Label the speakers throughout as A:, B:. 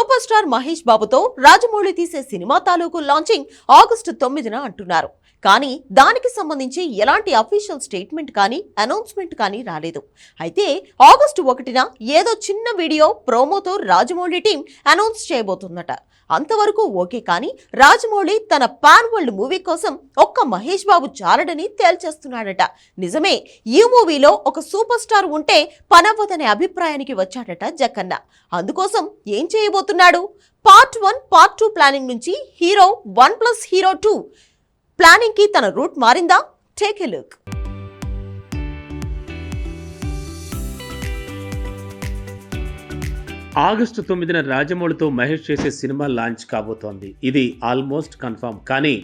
A: Super star Mahesh బాబుతో రాజమౌళి తీసే cinema తాలూకు లాంచింగ్ ఆగస్టు 9న అంటున్నారు. కానీ దానికి సంబంధించి ఎలాంటి అఫీషియల్ స్టేట్మెంట్ కానీ అనౌన్స్మెంట్ కానీ రాలేదు. అయితే ఆగస్టు 1న ఏదో చిన్న వీడియో ప్రోమోతో రాజమౌళి టీం అనౌన్స్ చేయబోతుందట. అంతవరకు ఓకే, కానీ రాజమౌళి తన పాన్ వరల్డ్ మూవీ కోసం ఒక్క మహేష్ బాబు చాలడని తేల్చేస్తున్నాడట. నిజమే, ఈ మూవీలో ఒక సూపర్ స్టార్ ఉంటే పనవ్వదనే అభిప్రాయానికి వచ్చాడట జక్కన్న. అందుకోసం ఏం చేయబోతున్నాడు? పార్ట్ 1, పార్ట్ 2 ప్లానింగ్ నుంచి హీరో 1 + హీరో 2 ప్లానింగ్ కి తన రూట్ మారిందా? Take a look.
B: ఆగస్టు 9న రాజమౌళితో మహేష్ చేసే సినిమా లాంచ్ కాబోతోంది. ఇది ఆల్మోస్ట్ కన్ఫర్మ్. కానీ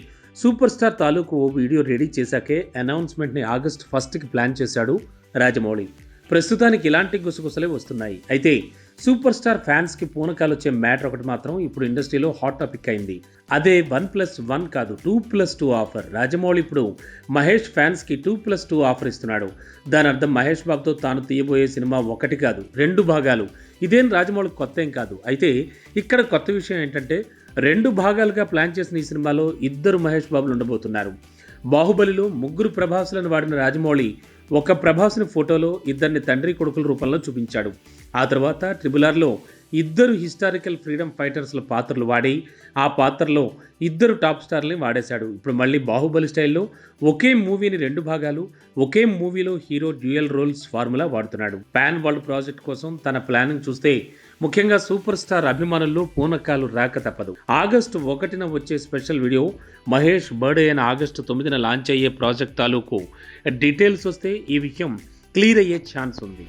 B: సూపర్ స్టార్ తాలూకు ఓ వీడియో రెడీ చేశాకే అనౌన్స్మెంట్ని ఆగస్టు 1కి ప్లాన్ చేశాడు రాజమౌళి. ప్రస్తుతానికి ఇలాంటి గుసగుసలే వస్తున్నాయి. అయితే సూపర్ స్టార్ ఫ్యాన్స్కి పూనకాలు వచ్చే మ్యాటర్ ఒకటి మాత్రం ఇప్పుడు ఇండస్ట్రీలో హాట్ టాపిక్ అయింది. అదే 1+1 కాదు, 2+2 ఆఫర్. రాజమౌళి ఇప్పుడు మహేష్ ఫ్యాన్స్కి 2+2 ఆఫర్ ఇస్తున్నాడు. దాని అర్థం మహేష్ బాబుతో తాను తీయబోయే సినిమా ఒకటి కాదు, 2 భాగాలు. ఇదేం రాజమౌళికి కొత్త ఏం కాదు. అయితే ఇక్కడ కొత్త విషయం ఏంటంటే 2 భాగాలుగా ప్లాన్ చేసిన ఈ సినిమాలో 2 మహేష్ బాబులు ఉండబోతున్నారు. బాహుబలిలో 3 ప్రభాసులను వాడిన రాజమౌళి ఒక ప్రభాస్ని ఫోటోలో 2 తండ్రి కొడుకుల రూపంలో చూపించాడు. ఆ తర్వాత RRRలో 2 హిస్టారికల్ ఫ్రీడమ్ ఫైటర్స్ల పాత్రలు వాడి ఆ పాత్రలో 2 టాప్ స్టార్లని వాడేశాడు. ఇప్పుడు మళ్ళీ బాహుబలి స్టైల్లో ఒకే మూవీని 2 భాగాలు, ఒకే మూవీలో హీరో డ్యూయల్ రోల్స్ ఫార్ములా వాడుతున్నాడు. పాన్ వరల్డ్ ప్రాజెక్ట్ కోసం తన ప్లానింగ్ చూస్తే ముఖ్యంగా సూపర్ స్టార్ అభిమానుల్లో పూనకాలు రాక తప్పదు. ఆగస్టు 1న వచ్చే స్పెషల్ వీడియో మహేష్ బర్త్డే అయిన ఆగస్టు 9న లాంచ్ అయ్యే ప్రాజెక్ట్ తాలూకు డీటెయిల్స్ వస్తే ఈ విషయం క్లియర్ అయ్యే ఛాన్స్ ఉంది.